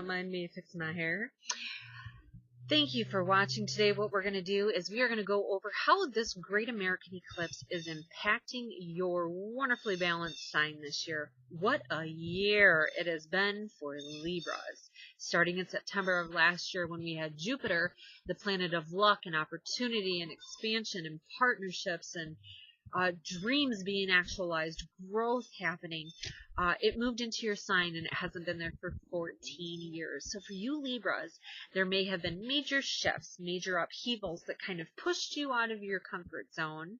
Don't mind me fixing my hair. Thank you for watching today. What we're going to do is we are going to go over how this great American eclipse is impacting your wonderfully balanced sign this year. What a year it has been for Libras. Starting in September of last year when we had Jupiter, the planet of luck and opportunity and expansion and partnerships and dreams being actualized, growth happening. It moved into your sign and it hasn't been there for 14 years. So for you Libras, there may have been major shifts, major upheavals that kind of pushed you out of your comfort zone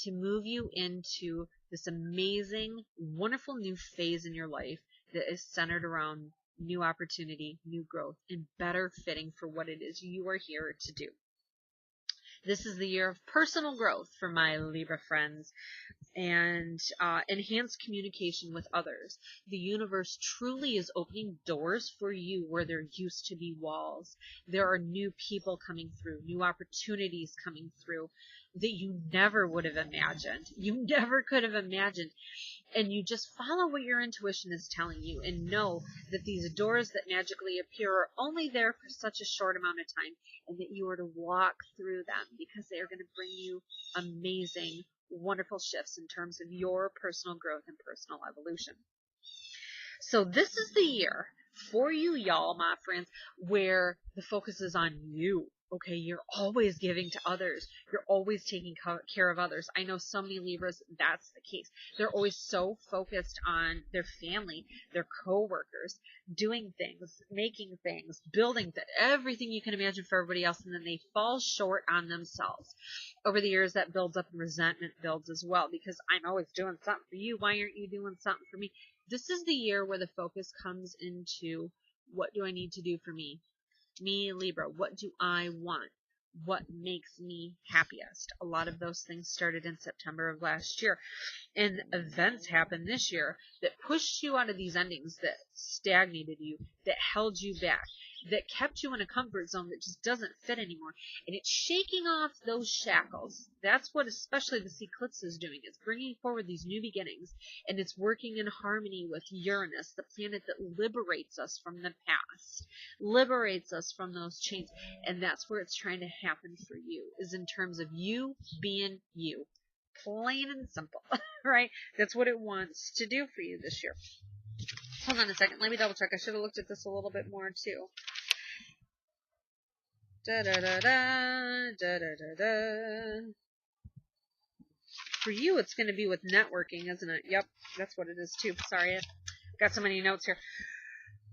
to move you into this amazing, wonderful new phase in your life that is centered around new opportunity, new growth, and better fitting for what it is you are here to do. This is the year of personal growth for my Libra friends and enhanced communication with others. The universe truly is opening doors for you where there used to be walls. There are new people coming through, new opportunities coming through that you never would have imagined. You never could have imagined. And you just follow what your intuition is telling you and know that these doors that magically appear are only there for such a short amount of time, and that you are to walk through them because they are going to bring you amazing, wonderful shifts in terms of your personal growth and personal evolution. So this is the year for you, y'all, my friends, where the focus is on you. Okay, you're always giving to others. You're always taking care of others. I know so many Libras, that's the case. They're always so focused on their family, their coworkers, doing things, making things, building everything you can imagine for everybody else, and then they fall short on themselves. Over the years, that builds up and resentment builds as well, because I'm always doing something for you. Why aren't you doing something for me? This is the year where the focus comes into, what do I need to do for me? Me, Libra, what do I want? What makes me happiest? A lot of those things started in September of last year. And events happened this year that pushed you out of these endings, that stagnated you, that held you back, that kept you in a comfort zone that just doesn't fit anymore. And it's shaking off those shackles. That's what especially this eclipse is doing. It's bringing forward these new beginnings, and it's working in harmony with Uranus, the planet that liberates us from the past, liberates us from those chains. And that's where it's trying to happen for you, is in terms of you being you. Plain and simple, right? That's what it wants to do for you this year. Hold on a second. Let me double check. I should have looked at this a little bit more too. For you, it's going to be with networking, isn't it? Yep, that's what it is too. Sorry, I've got so many notes here.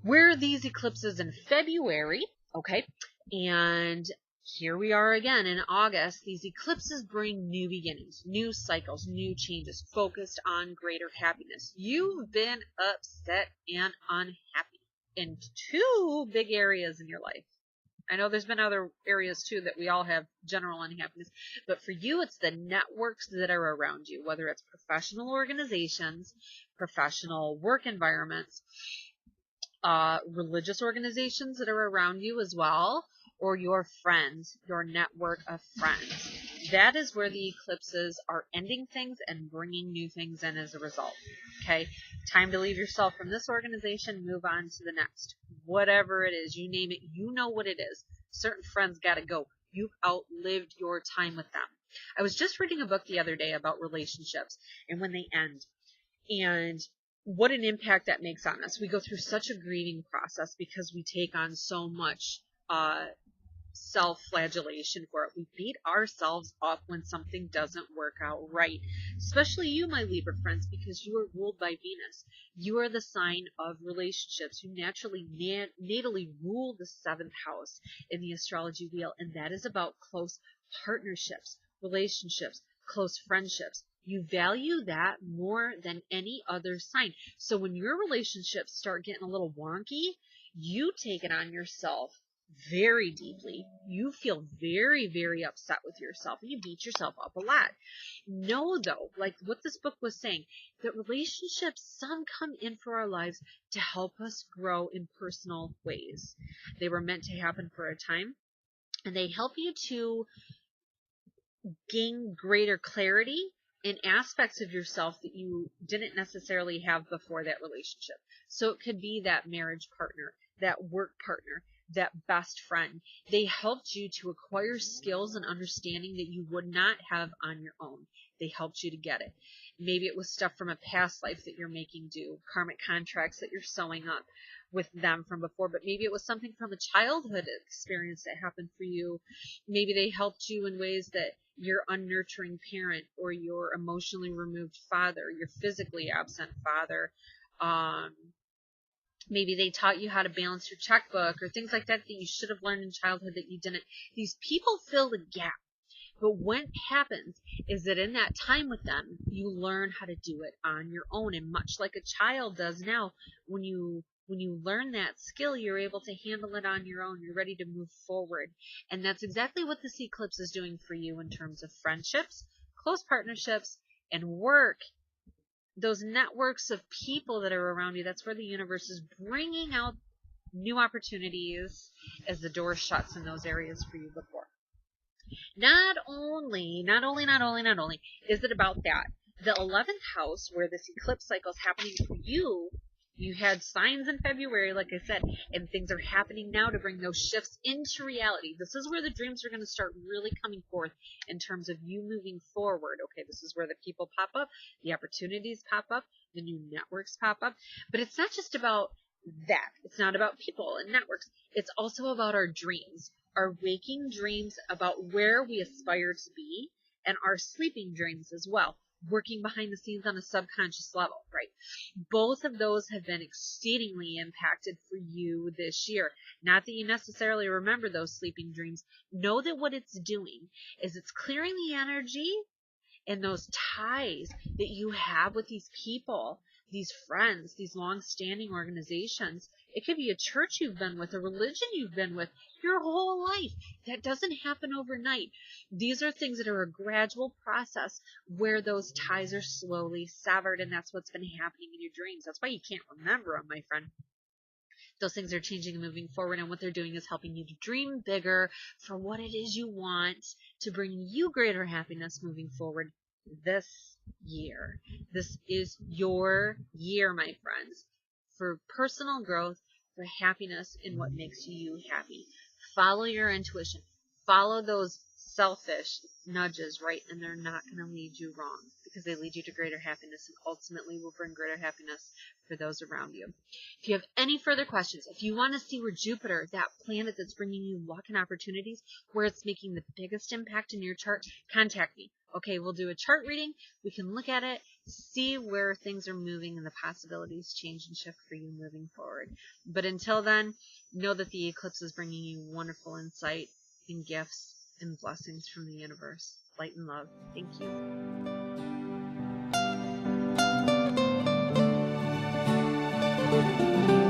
Where are these eclipses in February? Okay, and here we are again in August. These eclipses bring new beginnings, new cycles, new changes, focused on greater happiness. You've been upset and unhappy in two big areas in your life. I know there's been other areas too that we all have general unhappiness, but for you, it's the networks that are around you, whether it's professional organizations, professional work environments, religious organizations that are around you as well, or your friends, your network of friends. That is where the eclipses are ending things and bringing new things in as a result. Okay, time to leave yourself from this organization, move on to the next. Whatever it is, you name it, you know what it is. Certain friends got to go. You've outlived your time with them. I was just reading a book the other day about relationships and when they end, and what an impact that makes on us. We go through such a grieving process because we take on so much self-flagellation for it. We beat ourselves up when something doesn't work out right. Especially you, my Libra friends, because you are ruled by Venus. You are the sign of relationships. You naturally, natally rule the 7th house in the astrology wheel, and that is about close partnerships, relationships, close friendships. You value that more than any other sign. So when your relationships start getting a little wonky, you take it on yourself very deeply. You feel very, very upset with yourself, and you beat yourself up a lot. Know, though, like what this book was saying, that relationships, some come in for our lives to help us grow in personal ways. They were meant to happen for a time, and they help you to gain greater clarity in aspects of yourself that you didn't necessarily have before that relationship. So it could be that marriage partner, that work partner, that best friend. They helped you to acquire skills and understanding that you would not have on your own. They helped you to get it. Maybe it was stuff from a past life that you're making do, karmic contracts that you're sewing up with them from before, but maybe it was something from a childhood experience that happened for you. Maybe they helped you in ways that your unnurturing parent or your emotionally removed father, your physically absent father, maybe they taught you how to balance your checkbook or things like that that you should have learned in childhood that you didn't. These people fill the gap. But what happens is that in that time with them, you learn how to do it on your own. And much like a child does now, when you learn that skill, you're able to handle it on your own. You're ready to move forward. And that's exactly what this eclipse is doing for you in terms of friendships, close partnerships, and work. Those networks of people that are around you, that's where the universe is bringing out new opportunities as the door shuts in those areas for you before. Not only is it about that. The 11th house, where this eclipse cycle is happening for you, you had signs in February, like I said, and things are happening now to bring those shifts into reality. This is where the dreams are going to start really coming forth in terms of you moving forward. Okay, this is where the people pop up, the opportunities pop up, the new networks pop up. But it's not just about that. It's not about people and networks. It's also about our dreams, our waking dreams about where we aspire to be, and our sleeping dreams as well, working behind the scenes on a subconscious level, right? Both of those have been exceedingly impacted for you this year. Not that you necessarily remember those sleeping dreams. Know that what it's doing is it's clearing the energy and those ties that you have with these people, these friends, these long-standing organizations. It could be a church you've been with, a religion you've been with your whole life. That doesn't happen overnight. These are things that are a gradual process where those ties are slowly severed, and that's what's been happening in your dreams. That's why you can't remember them, my friend. Those things are changing and moving forward, and what they're doing is helping you to dream bigger for what it is you want to bring you greater happiness moving forward this year. This is your year, my friends, for personal growth, for happiness in what makes you happy. Follow your intuition. Follow those selfish nudges, right? And they're not going to lead you wrong, because they lead you to greater happiness and ultimately will bring greater happiness for those around you. If you have any further questions, if you want to see where Jupiter, that planet that's bringing you luck and opportunities, where it's making the biggest impact in your chart, contact me. Okay, we'll do a chart reading. We can look at it, see where things are moving and the possibilities change and shift for you moving forward. But until then, know that the eclipse is bringing you wonderful insight and gifts and blessings from the universe. Light and love. Thank you.